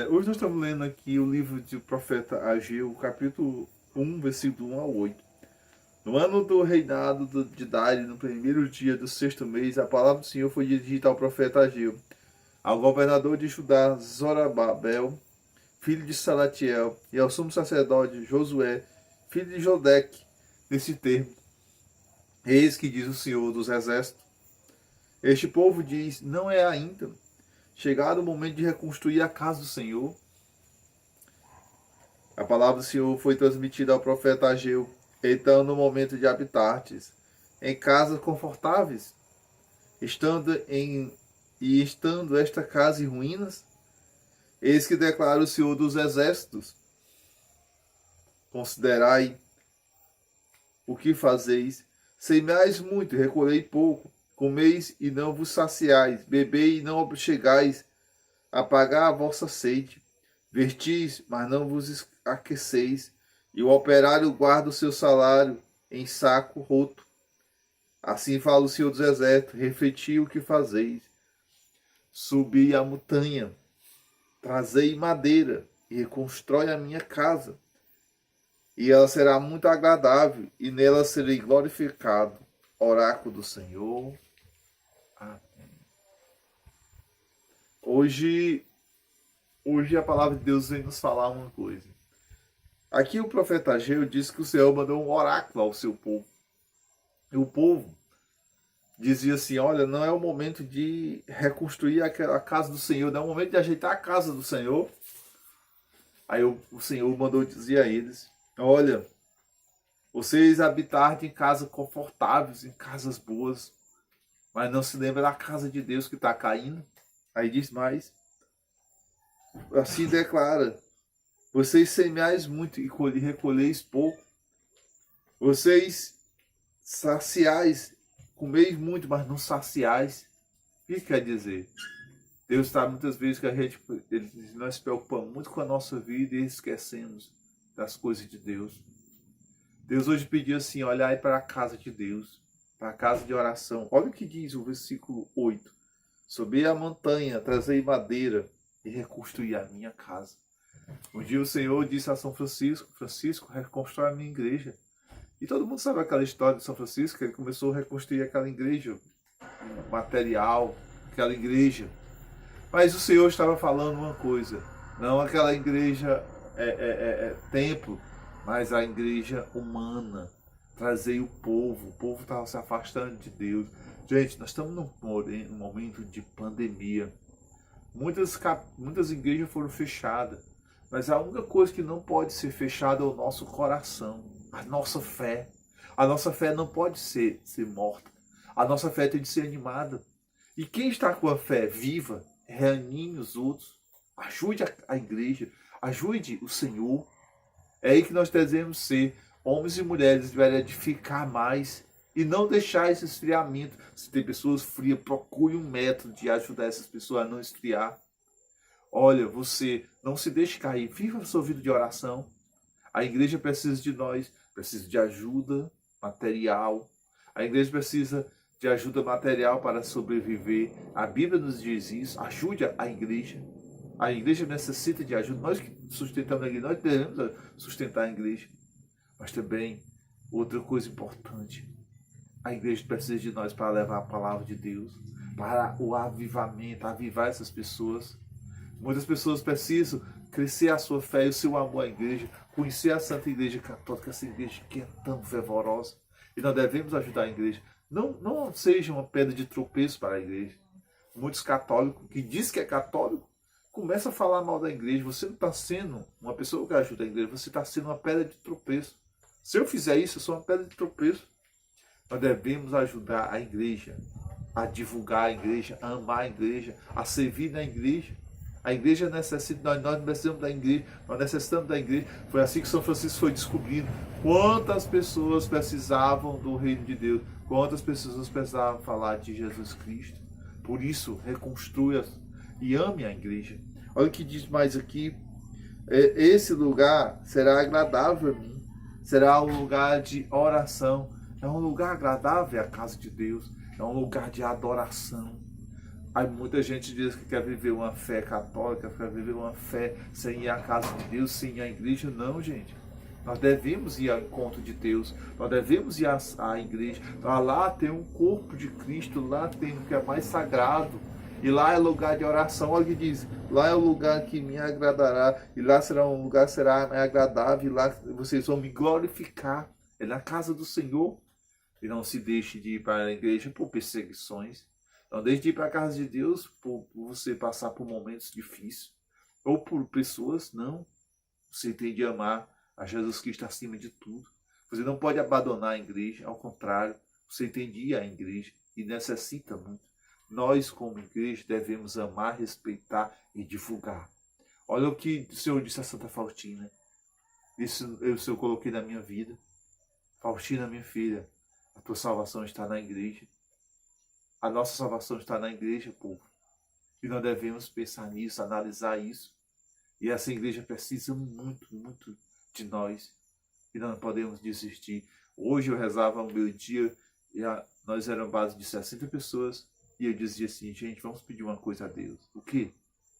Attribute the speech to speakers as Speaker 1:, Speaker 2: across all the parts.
Speaker 1: Hoje nós estamos lendo aqui o livro do profeta Ageu, capítulo 1, versículo 1 a 8. No ano do reinado de Dário, no primeiro dia do sexto mês, a palavra do Senhor foi dirigida ao profeta Ageu, ao governador de Judá, Zorobabel, filho de Salatiel, e ao sumo sacerdote Josué, filho de Jodeque, nesse termo. Eis que diz o Senhor dos Exércitos: este povo diz, não é ainda chegado o momento de reconstruir a casa do Senhor. A palavra do Senhor foi transmitida ao profeta Ageu. Então, no momento de habitardes em casas confortáveis, estando esta casa em ruínas, eis que declara o Senhor dos Exércitos: considerai o que fazeis, semeais muito e recolhei pouco, comeis e não vos saciais, bebei e não chegais a pagar a vossa sede, vestis, mas não vos aqueceis, e o operário guarda o seu salário em saco roto. Assim fala o Senhor dos Exércitos: refleti o que fazeis, subi a montanha, trazei madeira e reconstrói a minha casa, e ela será muito agradável, e nela serei glorificado. Oráculo do Senhor. Amém. Hoje a palavra de Deus vem nos falar uma coisa. Aqui o profeta Ageu diz que o Senhor mandou um oráculo ao seu povo. E o povo dizia assim: olha, não é o momento de reconstruir a casa do Senhor, não é o momento de ajeitar a casa do Senhor. Aí o Senhor mandou dizer a eles: olha, vocês habitarem em casas confortáveis, em casas boas, mas não se lembra da casa de Deus que está caindo. Aí diz mais, assim declara: vocês semeais muito e recolheis pouco. Vocês saciais, comeis muito, mas não saciais. O que quer dizer? Deus está muitas vezes que nós se preocupamos muito com a nossa vida e esquecemos das coisas de Deus. Deus hoje pediu assim: olhai para a casa de Deus, para a casa de oração. Olha o que diz o versículo 8. Subi a montanha, trazei madeira e reconstruí a minha casa. Um dia o Senhor disse a São Francisco: Francisco, reconstrói a minha igreja. E todo mundo sabe aquela história de São Francisco, que ele começou a reconstruir aquela igreja, o material, aquela igreja. Mas o Senhor estava falando uma coisa: não aquela igreja templo, mas a igreja humana. Trazei o povo estava se afastando de Deus. Gente, nós estamos num momento de pandemia. Muitas igrejas foram fechadas, mas a única coisa que não pode ser fechada é o nosso coração, a nossa fé. A nossa fé não pode ser morta. A nossa fé tem de ser animada. E quem está com a fé viva, reanime os outros, ajude a igreja, ajude o Senhor. É aí que nós devemos ser. Homens e mulheres devem edificar mais e não deixar esse esfriamento. Se tem pessoas frias, procure um método de ajudar essas pessoas a não esfriar. Olha, você não se deixe cair. Viva a sua vida de oração. A igreja precisa de nós, precisa de ajuda material. A igreja precisa de ajuda material para sobreviver. A Bíblia nos diz isso. Ajude a igreja. A igreja necessita de ajuda. Nós que sustentamos a igreja, nós devemos sustentar a igreja. Mas também, outra coisa importante, a igreja precisa de nós para levar a palavra de Deus, para o avivamento, avivar essas pessoas. Muitas pessoas precisam crescer a sua fé e o seu amor à igreja, conhecer a Santa Igreja Católica, essa igreja que é tão fervorosa. E nós devemos ajudar a igreja. Não seja uma pedra de tropeço para a igreja. Muitos católicos que dizem que é católico, começam a falar mal da igreja. Você não está sendo uma pessoa que ajuda a igreja, você está sendo uma pedra de tropeço. Se eu fizer isso, eu sou uma pedra de tropeço. Nós devemos ajudar a igreja, a divulgar a igreja, a amar a igreja, a servir na igreja. A igreja necessita, nós precisamos da igreja, nós necessitamos da igreja. Foi assim que São Francisco foi descobrindo quantas pessoas precisavam do reino de Deus, quantas pessoas precisavam falar de Jesus Cristo. Por isso, reconstrua e ame a igreja. Olha o que diz mais aqui: esse lugar será agradável a mim, será um lugar de oração. É um lugar agradável a casa de Deus, é um lugar de adoração. Aí muita gente diz que quer viver uma fé católica, quer viver uma fé sem ir à casa de Deus, sem ir à igreja. Não, gente. Nós devemos ir ao encontro de Deus, nós devemos ir à igreja. Lá tem um corpo de Cristo, lá tem o que é mais sagrado. E lá é lugar de oração. Olha o que diz, lá é o lugar que me agradará, e lá será um lugar será agradável, e lá vocês vão me glorificar. É na casa do Senhor. E não se deixe de ir para a igreja por perseguições. Não deixe de ir para a casa de Deus por você passar por momentos difíceis. Ou por pessoas, não. Você tem de amar a Jesus Cristo acima de tudo. Você não pode abandonar a igreja, ao contrário, você tem de ir à igreja e necessita muito. Nós, como igreja, devemos amar, respeitar e divulgar. Olha o que o Senhor disse a Santa Faustina. Isso eu coloquei na minha vida. Faustina, minha filha, a tua salvação está na igreja. A nossa salvação está na igreja, povo. E nós devemos pensar nisso, analisar isso. E essa igreja precisa muito, muito de nós. E não podemos desistir. Hoje eu rezava o meu dia e nós éramos base de 60 pessoas. E eu dizia assim, gente, vamos pedir uma coisa a Deus. O quê?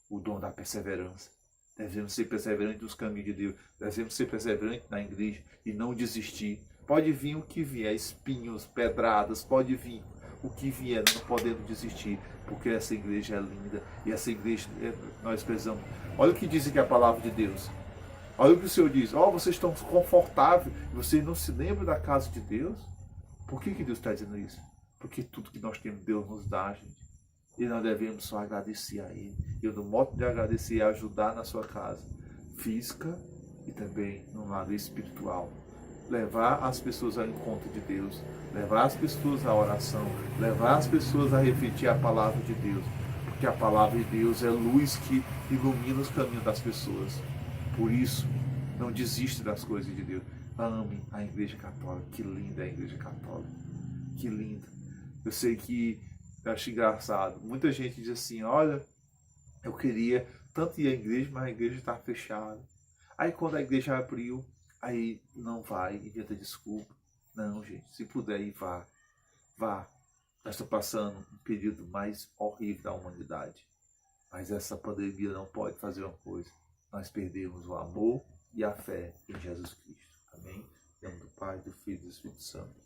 Speaker 1: O dom da perseverança. Devemos ser perseverantes nos caminhos de Deus. Devemos ser perseverantes na igreja e não desistir. Pode vir o que vier, espinhos, pedradas, pode vir o que vier, não podemos desistir, porque essa igreja é linda e essa igreja nós precisamos. Olha o que diz aqui a palavra de Deus. Olha o que o Senhor diz. Vocês estão confortáveis e vocês não se lembram da casa de Deus? Por que Deus está dizendo isso? Porque tudo que nós temos, Deus nos dá, gente. E nós devemos só agradecer a Ele. E o modo de agradecer é ajudar na sua casa física e também no lado espiritual. Levar as pessoas ao encontro de Deus, levar as pessoas à oração, levar as pessoas a refletir a palavra de Deus, porque a palavra de Deus é luz que ilumina os caminhos das pessoas. Por isso, não desista das coisas de Deus. Ame a Igreja Católica. Que linda é a Igreja Católica. Que linda. Eu sei que eu acho engraçado. Muita gente diz assim, olha, eu queria tanto ir à igreja, mas a igreja está fechada. Aí quando a igreja abriu, aí não vai, inventa desculpa. Não, gente, se puder ir, vá. Vá. Nós estamos passando um período mais horrível da humanidade. Mas essa pandemia não pode fazer uma coisa. Nós perdemos o amor e a fé em Jesus Cristo. Amém? Em nome do Pai, do Filho e do Espírito Santo.